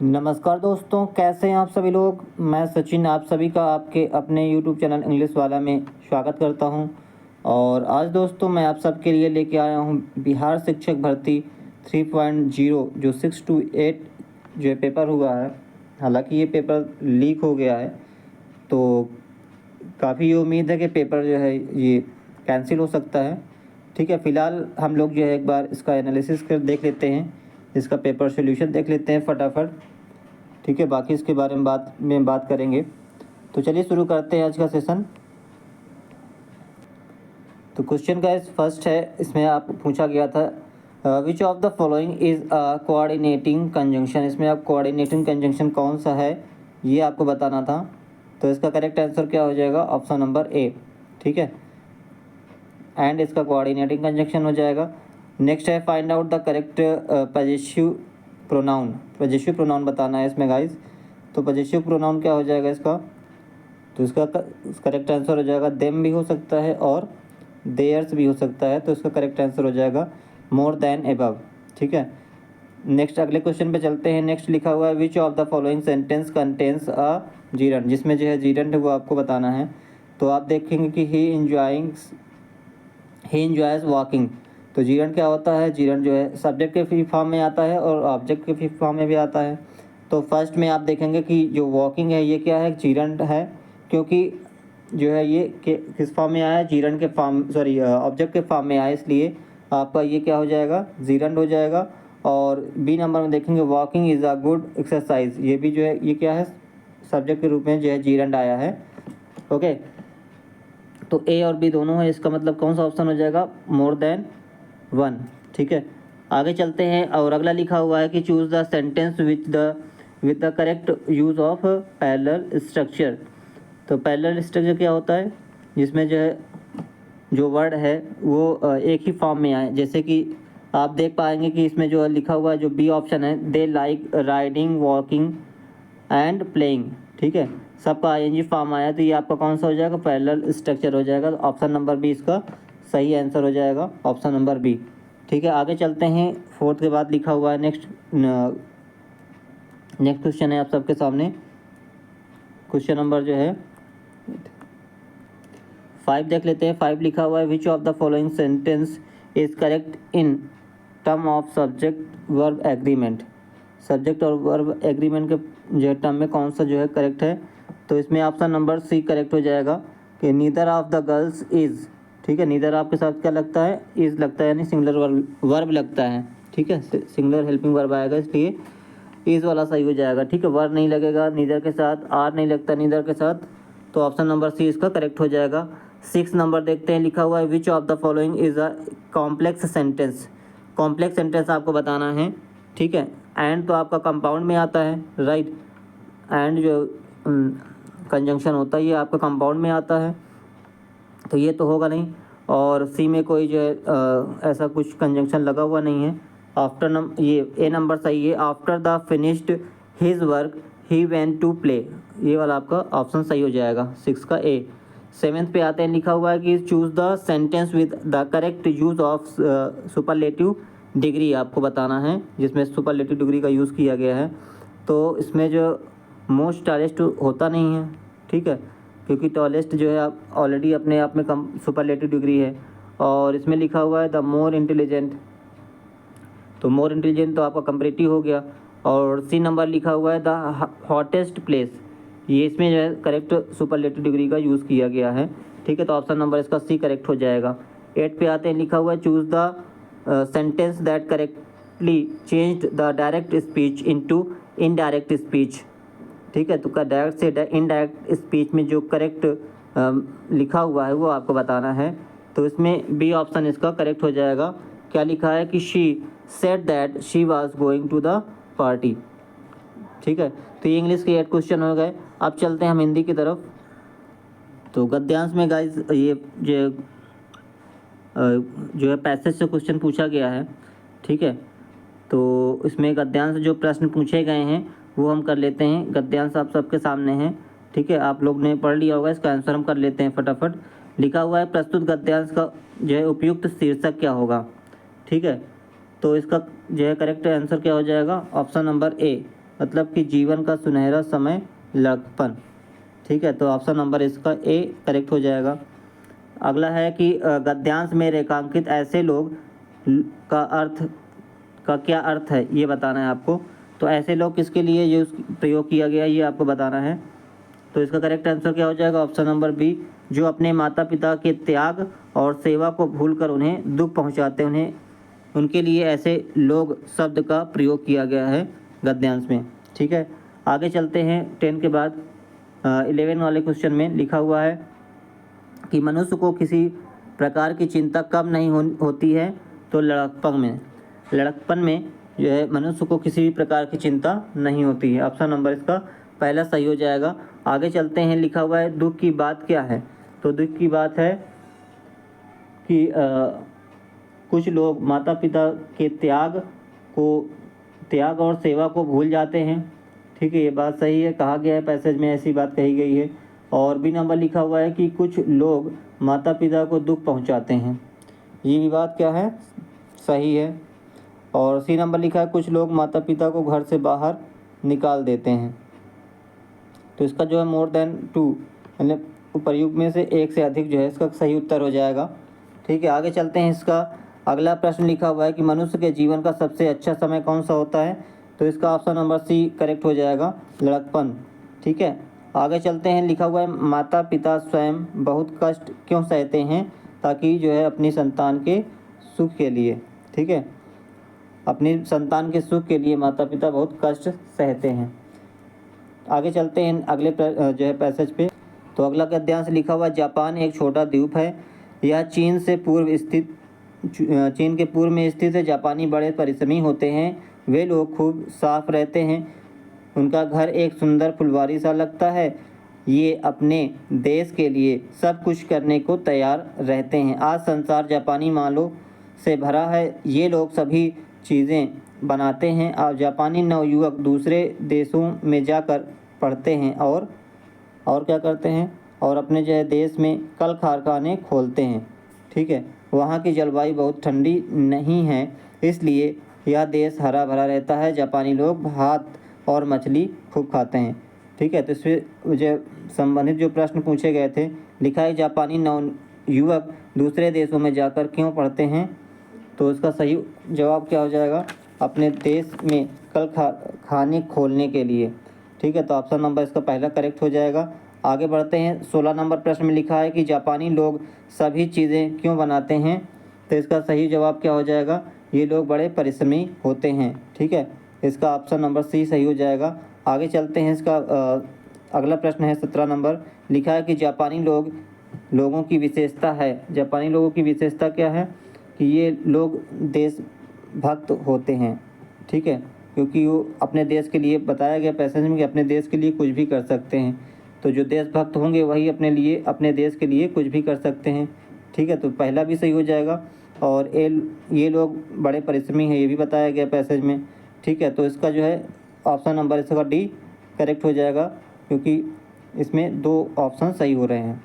नमस्कार दोस्तों, कैसे हैं आप सभी लोग। मैं सचिन आप सभी का आपके अपने YouTube चैनल इंग्लिश वाला में स्वागत करता हूं। और आज दोस्तों मैं आप सबके लिए लेके आया हूं बिहार शिक्षक भर्ती 3.0 जो 6 to 8 जो है पेपर हुआ है। हालांकि ये पेपर लीक हो गया है, तो काफ़ी उम्मीद है कि पेपर जो है ये कैंसिल हो सकता है। ठीक है, फ़िलहाल हम लोग जो है एक बार इसका एनालिसिस कर देख लेते हैं, इसका पेपर सॉल्यूशन देख लेते हैं फटाफट। ठीक है, बाकी इसके बारे में बात करेंगे। तो चलिए शुरू करते हैं आज का सेशन। तो क्वेश्चन का फर्स्ट है, इसमें आप पूछा गया था which of the following is a coordinating conjunction. इसमें आप कोऑर्डिनेटिंग कंजंक्शन कौन सा है ये आपको बताना था। तो इसका करेक्ट आंसर क्या हो जाएगा, ऑप्शन नंबर ए। ठीक है, एंड इसका कोऑर्डिनेटिंग कंजंक्शन हो जाएगा। नेक्स्ट है find out the correct possessive pronoun. Possessive pronoun बताना है इसमें गाइस। तो पजेसिव प्रोनाउन क्या हो जाएगा इसका, तो इसका करेक्ट आंसर हो जाएगा देम भी हो सकता है और देयर्स भी हो सकता है। तो इसका करेक्ट आंसर हो जाएगा मोर देन एबव। ठीक है, नेक्स्ट अगले क्वेश्चन पे चलते हैं। नेक्स्ट लिखा हुआ है which of the following sentence contains a gerund. जिसमें जो है जीरंड है वो आपको बताना है। तो आप देखेंगे कि ही इंजॉयज़ वॉकिंग। तो जीरंड क्या होता है, जीरंड जो है सब्जेक्ट के फ्री फॉर्म में आता है और ऑब्जेक्ट के फ्री फॉर्म में भी आता है। तो फर्स्ट में आप देखेंगे कि जो वॉकिंग है ये क्या है, जीरंड है, क्योंकि जो है ये किस फॉर्म में आया है, जीरंड के फॉर्म ऑब्जेक्ट के फॉर्म में आया, इसलिए आपका ये क्या हो जाएगा, जीरंड हो जाएगा। और बी नंबर में देखेंगे walking is a good exercise. ये भी जो है ये क्या है, सब्जेक्ट के रूप में जो है जीरंड आया है। ओके, तो ए और बी दोनों है, इसका मतलब कौन सा ऑप्शन हो जाएगा, मोर देन वन। ठीक है, आगे चलते हैं। और अगला लिखा हुआ है कि choose the sentence with the correct use of parallel structure. तो पैरेलल स्ट्रक्चर क्या होता है, जिसमें जो है जो वर्ड है वो एक ही फॉर्म में आए। जैसे कि आप देख पाएंगे कि इसमें जो लिखा हुआ है, जो बी ऑप्शन है, they like riding walking and playing. ठीक है, सबका आईएनजी फॉर्म आया, तो ये आपका कौन सा हो जाएगा, पैरेलल स्ट्रक्चर हो जाएगा। तो ऑप्शन नंबर बी इसका सही आंसर हो जाएगा, ऑप्शन नंबर बी। ठीक है, आगे चलते हैं। फोर्थ के बाद लिखा हुआ है नेक्स्ट क्वेश्चन है आप सबके सामने। क्वेश्चन नंबर जो है 5 देख लेते हैं। 5 लिखा हुआ है which of the following sentence is correct in term of subject verb agreement. Subject और वर्ब एग्रीमेंट के जो टर्म में कौन सा जो है करेक्ट है। तो इसमें ऑप्शन नंबर सी करेक्ट हो जाएगा कि neither of the girls is. ठीक है, नीदर आपके साथ क्या लगता है, इज़ लगता है, यानी सिंगुलर वर्ब लगता है। ठीक है, सिंगुलर हेल्पिंग वर्ब आएगा, इसलिए इज़ वाला सही हो जाएगा। ठीक है, वर्ब नहीं लगेगा नीदर के साथ, आर नहीं लगता नीदर के साथ, तो ऑप्शन नंबर सी इसका करेक्ट हो जाएगा। 6 नंबर देखते हैं, लिखा हुआ है which of the following is a complex sentence. Complex sentence आपको बताना है। ठीक है, एंड तो आपका कंपाउंड में आता है, राइट। एंड जो कंजंक्शन होता है ये आपका कंपाउंड में आता है, तो ये तो होगा नहीं। और सी में कोई जो है ऐसा कुछ कंजंक्शन लगा हुआ नहीं है। आफ्टर ये ए नंबर सही है। After the finished his work he went to play, ये वाला आपका ऑप्शन सही हो जाएगा, 6 का ए। 7th पे आते हैं, लिखा हुआ है कि choose the sentence with the correct use of superlative degree आपको बताना है, जिसमें सुपरलेटिव डिग्री का यूज़ किया गया है। तो इसमें जो मोस्ट टॉलेस्ट होता नहीं है। ठीक है, क्योंकि टॉलेस्ट जो है आप ऑलरेडी अपने आप में कम सुपरलेटिव डिग्री है। और इसमें लिखा हुआ है द मोर इंटेलिजेंट, तो मोर इंटेलिजेंट तो आपका कंपैरेटिव हो गया। और सी नंबर लिखा हुआ है द हॉटेस्ट प्लेस, ये इसमें जो है करेक्ट सुपरलेटिव डिग्री का यूज़ किया गया है। ठीक है, तो ऑप्शन नंबर इसका सी करेक्ट हो जाएगा। 8 पे आते हैं, लिखा हुआ है choose the sentence that correctly changed the direct speech into indirect speech. ठीक है, तो डायरेक्ट से इनडायरेक्ट स्पीच में जो करेक्ट लिखा हुआ है वो आपको बताना है। तो इसमें बी ऑप्शन इसका करेक्ट हो जाएगा। क्या लिखा है कि she said that she was going to the party. ठीक है, तो ये इंग्लिश के 8 क्वेश्चन हो गए। अब चलते हैं हम हिंदी की तरफ। तो गद्यांश में गाइस ये जो है पैसेज से क्वेश्चन पूछा गया है। ठीक है, तो इसमें गद्यांश जो प्रश्न पूछे गए हैं वो हम कर लेते हैं। गद्यांश आप सबके सामने हैं। ठीक है, आप लोग ने पढ़ लिया होगा, इसका आंसर हम कर लेते हैं फटाफट। लिखा हुआ है प्रस्तुत गद्यांश का जो है उपयुक्त शीर्षक क्या होगा। ठीक है, तो इसका जो है करेक्ट आंसर क्या हो जाएगा, ऑप्शन नंबर ए, मतलब कि जीवन का सुनहरा समय लड़कपन। ठीक है, तो ऑप्शन नंबर इसका ए करेक्ट हो जाएगा। अगला है कि गद्यांश में रेखांकित ऐसे लोग का अर्थ का क्या अर्थ है ये बताना है आपको। तो ऐसे लोग किसके लिए यूज प्रयोग किया गया ये आपको बताना है। तो इसका करेक्ट आंसर क्या हो जाएगा, ऑप्शन नंबर बी, जो अपने माता पिता के त्याग और सेवा को भूलकर उन्हें दुख पहुंचाते, उन्हें उनके लिए ऐसे लोग शब्द का प्रयोग किया गया है गद्यांश में। ठीक है, आगे चलते हैं 10 के बाद 11 वाले क्वेश्चन में लिखा हुआ है कि मनुष्य को किसी प्रकार की चिंता कब नहीं होती है। तो लड़कपन में जो है मनुष्य को किसी भी प्रकार की चिंता नहीं होती है। ऑप्शन नंबर इसका पहला सही हो जाएगा। आगे चलते हैं, लिखा हुआ है दुख की बात क्या है। तो दुख की बात है कि कुछ लोग माता पिता के त्याग और सेवा को भूल जाते हैं। ठीक है, ये बात सही है, कहा गया है पैसेज में, ऐसी बात कही गई है। और बी नंबर लिखा हुआ है कि कुछ लोग माता पिता को दुख पहुंचाते हैं। ये भी बात क्या है, सही है। और सी नंबर लिखा है कुछ लोग माता पिता को घर से बाहर निकाल देते हैं। तो इसका जो है मोर देन 2 मतलब प्रयुक्त में से एक से अधिक जो है इसका सही उत्तर हो जाएगा। ठीक है, आगे चलते हैं। इसका अगला प्रश्न लिखा हुआ है कि मनुष्य के जीवन का सबसे अच्छा समय कौन सा होता है। तो इसका ऑप्शन नंबर सी करेक्ट हो जाएगा, लड़कपन। ठीक है, आगे चलते हैं। लिखा हुआ है माता पिता स्वयं बहुत कष्ट क्यों सहते हैं, ताकि जो है अपनी संतान के सुख के लिए। ठीक है, अपनी संतान के सुख के लिए माता पिता बहुत कष्ट सहते हैं। आगे चलते हैं अगले जो है पैसेज पे। तो अगला गद्यांश लिखा हुआ, जापान एक छोटा द्वीप है, यह चीन के पूर्व में स्थित है। जापानी बड़े परिश्रमी होते हैं, वे लोग खूब साफ रहते हैं, उनका घर एक सुंदर फुलवारी सा लगता है, ये अपने देश के लिए सब कुछ करने को तैयार रहते हैं। आज संसार जापानी मालों से भरा है, ये लोग सभी चीज़ें बनाते हैं और जापानी नवयुवक दूसरे देशों में जाकर पढ़ते हैं और क्या करते हैं, और अपने जो है देश में कल कारखाने खोलते हैं। ठीक है, वहाँ की जलवायु बहुत ठंडी नहीं है, इसलिए यह देश हरा भरा रहता है। जापानी लोग भात और मछली खूब खाते हैं। ठीक है, तो इससे जो संबंधित जो प्रश्न पूछे गए थे, लिखा है जापानी नवयुवक दूसरे देशों में जाकर क्यों पढ़ते हैं। तो इसका सही जवाब क्या हो जाएगा, अपने देश में कल खाने खोलने के लिए। ठीक है, तो ऑप्शन नंबर इसका पहला करेक्ट हो जाएगा। आगे बढ़ते हैं। 16 नंबर प्रश्न में लिखा है कि जापानी लोग सभी चीज़ें क्यों बनाते हैं। तो इसका सही जवाब क्या हो जाएगा, ये लोग बड़े परिश्रमी होते हैं। ठीक है, इसका ऑप्शन नंबर सी सही हो जाएगा। आगे चलते हैं। इसका अगला प्रश्न है 17 नंबर, लिखा है कि जापानी लोगों की विशेषता है। जापानी लोगों की विशेषता क्या है कि ये लोग देशभक्त होते हैं। ठीक है, क्योंकि वो अपने देश के लिए, बताया गया पैसेज में कि अपने देश के लिए कुछ भी कर सकते हैं। तो जो देशभक्त होंगे वही अपने देश के लिए कुछ भी कर सकते हैं। ठीक है, तो पहला भी सही हो जाएगा। और ये लोग बड़े परिश्रमी हैं, ये भी बताया गया पैसेज में। ठीक है, तो इसका जो है ऑप्शन नंबर इसका डी करेक्ट हो जाएगा, क्योंकि इसमें 2 ऑप्शन सही हो रहे हैं।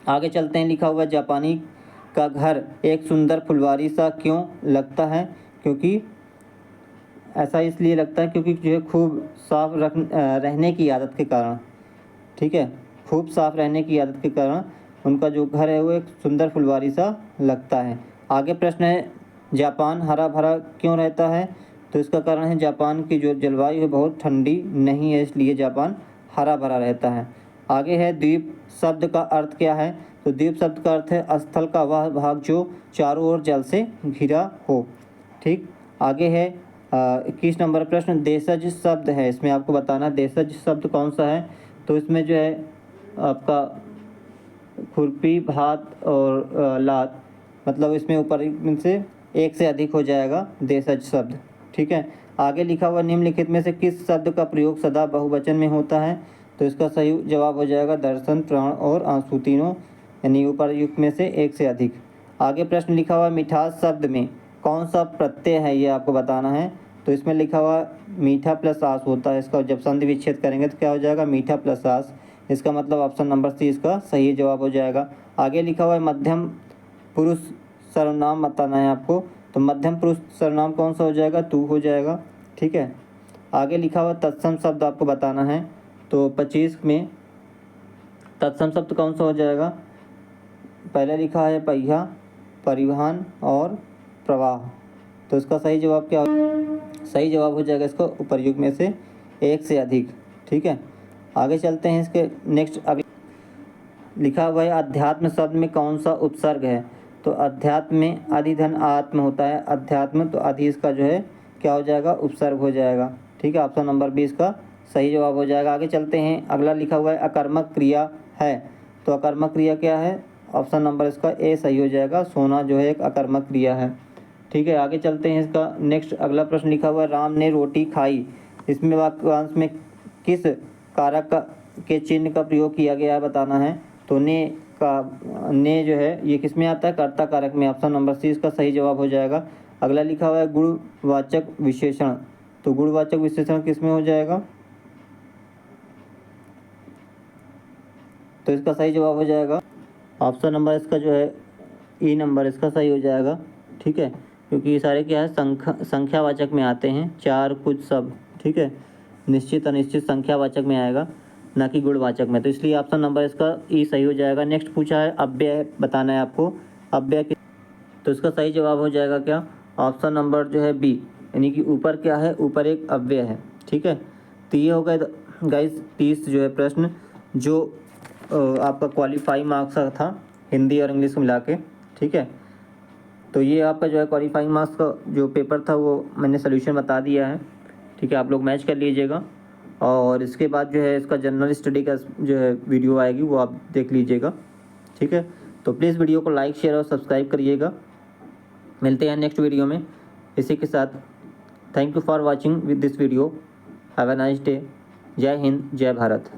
आगे चलते हैं। लिखा हुआ जापानी का घर एक सुंदर फुलवारी सा क्यों लगता है। क्योंकि ऐसा इसलिए लगता है क्योंकि जो है खूब साफ रहने की आदत के कारण। ठीक है, खूब साफ रहने की आदत के कारण उनका जो घर है वो एक सुंदर फुलवारी सा लगता है। आगे प्रश्न है, जापान हरा भरा क्यों रहता है। तो इसका कारण है जापान की जो जलवायु है बहुत ठंडी नहीं है, इसलिए जापान हरा भरा रहता है। आगे है द्वीप शब्द का अर्थ क्या है। तो द्वीप शब्द का अर्थ है स्थल का वह भाग जो चारों ओर जल से घिरा हो। ठीक, आगे है 21 नंबर प्रश्न, देशज शब्द है, इसमें आपको बताना देशज शब्द कौन सा है। तो इसमें जो है आपका खुरपी, भात और लात, मतलब इसमें ऊपर में से एक से अधिक हो जाएगा देशज शब्द। ठीक है, आगे लिखा हुआ निम्नलिखित में से किस शब्द का प्रयोग सदा बहुवचन में होता है। तो इसका सही जवाब हो जाएगा दर्शन, प्राण और आंसू, तीनों यानी उपर्युक्त में से एक से अधिक। आगे प्रश्न लिखा हुआ मिठास शब्द में कौन सा प्रत्यय है, ये आपको बताना है। तो इसमें लिखा हुआ मीठा प्लस आस होता है, इसका जब संधि विच्छेद करेंगे तो क्या हो जाएगा, मीठा प्लस आस। इसका मतलब ऑप्शन नंबर सी इसका सही जवाब हो जाएगा। आगे लिखा हुआ है मध्यम पुरुष सर्वनाम बताना है आपको। तो मध्यम पुरुष सर्वनाम कौन सा हो जाएगा, तू हो जाएगा। ठीक है, आगे लिखा हुआ तत्सम शब्द आपको बताना है। तो 25 में तत्सम शब्द कौन सा हो जाएगा? पहले लिखा है पहिया, परिवहन और प्रवाह। तो इसका सही जवाब क्या हो? सही जवाब हो जाएगा इसका उपर्युक्त में से एक से अधिक। ठीक है, आगे चलते हैं। इसके नेक्स्ट अगले लिखा हुआ है अध्यात्म शब्द में कौन सा उपसर्ग है? तो अध्यात्म में अधिधन आत्म होता है, अध्यात्म, तो अधि इसका जो है क्या हो जाएगा? उपसर्ग हो जाएगा। ठीक है, ऑप्शन नंबर 20 का सही जवाब हो जाएगा। आगे चलते हैं। अगला लिखा हुआ है अकर्मक क्रिया है। तो अकर्मक क्रिया क्या है? ऑप्शन नंबर इसका ए सही हो जाएगा। सोना जो है एक अकर्मक क्रिया है। ठीक है, आगे चलते हैं। इसका नेक्स्ट अगला प्रश्न लिखा हुआ है राम ने रोटी खाई। इसमें वाक्यांश में किस कारक के चिन्ह का प्रयोग किया गया है बताना है। तो ने जो है ये किस में आता है? कर्ता कारक में। ऑप्शन नंबर सी इसका सही जवाब हो जाएगा। अगला लिखा हुआ है गुणवाचक विशेषण। तो गुणवाचक विशेषण किस में हो जाएगा? तो इसका सही जवाब हो जाएगा ऑप्शन नंबर इसका जो है ई नंबर इसका सही हो जाएगा। ठीक है, क्योंकि ये सारे क्या है? संख्यावाचक में आते हैं, चार कुछ सब। ठीक है, निश्चित अनिश्चित संख्यावाचक में आएगा, ना कि गुणवाचक में। तो इसलिए ऑप्शन नंबर इसका ई सही हो जाएगा। नेक्स्ट पूछा है अव्यय बताना है आपको। अव्यय तो इसका सही जवाब हो जाएगा क्या? ऑप्शन नंबर जो है बी, यानी कि ऊपर क्या है? ऊपर एक अव्यय है। ठीक है, तो ये हो गए गाइस 30 जो है प्रश्न जो आपका क्वालिफाई मार्क्स का था, हिंदी और इंग्लिश को मिला के। ठीक है, तो ये आपका जो है क्वालिफाइंग मार्क्स का जो पेपर था वो मैंने सोल्यूशन बता दिया है। ठीक है, आप लोग मैच कर लीजिएगा। और इसके बाद जो है इसका जनरल स्टडी का जो है वीडियो आएगी वो आप देख लीजिएगा। ठीक है, तो प्लीज़ वीडियो को लाइक शेयर और सब्सक्राइब करिएगा। मिलते हैं नेक्स्ट वीडियो में इसी के साथ। Thank you for watching with this video. Have a nice day. जय हिंद, जय भारत।